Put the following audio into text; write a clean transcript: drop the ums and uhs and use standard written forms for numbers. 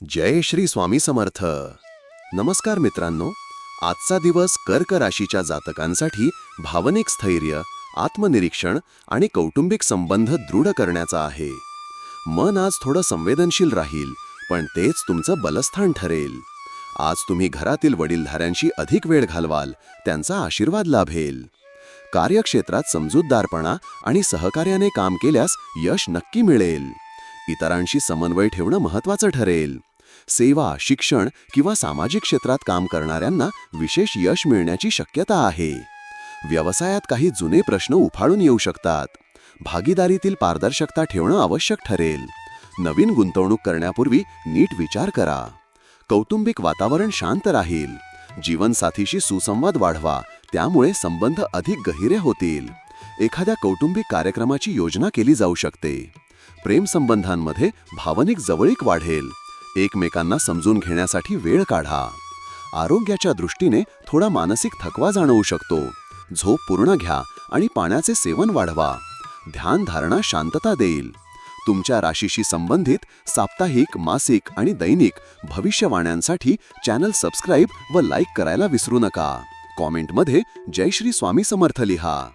जय श्री स्वामी समर्थ. नमस्कार मित्रांनो. आजचा दिवस कर्क राशीच्या जातकांसाठी भावनिक स्थैर्य, आत्मनिरीक्षण आणि कौटुंबिक संबंध दृढ करण्याचा आहे. मन आज थोडं संवेदनशील राहील, पण तेच तुमचं बलस्थान ठरेल. आज तुम्ही घरातील वडीलधाऱ्यांशी अधिक वेळ घालवाल, त्यांचा आशीर्वाद लाभेल. कार्यक्षेत्रात समजूतदारपणा आणि सहकार्याने काम केल्यास यश नक्की मिळेल. इतरांशी समन्वय ठेवणं महत्त्वाचं ठरेल. सेवा, शिक्षण किंवा सामाजिक क्षेत्रात काम करणाऱ्यांना विशेष यश मिळण्याची शक्यता आहे. व्यवसायात काही जुने प्रश्न उफाळून येऊ शकतात. भागीदारीतील पारदर्शकता ठेवणं आवश्यक ठरेल. नवीन गुंतवणूक करण्यापूर्वी नीट विचार करा. कौटुंबिक वातावरण शांत राहील. जीवनसाथीशी सुसंवाद वाढवा, त्यामुळे संबंध अधिक गहिरे होतील. एखाद्या कौटुंबिक कार्यक्रमाची योजना केली जाऊ शकते. प्रेमसंबंधांमध्ये भावनिक जवळीक वाढेल. एकमेकांना समजून घेण्यासाठी वेळ काढा. आरोग्याच्या दृष्टीने थोडा मानसिक थकवा जाणवू शकतो. झोप पूर्ण घ्या आणि पाण्याचे सेवन वाढवा. ध्यानधारणा शांतता देईल. तुमच्या राशीशी संबंधित साप्ताहिक, मासिक आणि दैनिक भविष्यवाण्यांसाठी चॅनल सबस्क्राईब व लाईक करायला विसरू नका. कॉमेंटमध्ये जय श्री स्वामी समर्थ लिहा.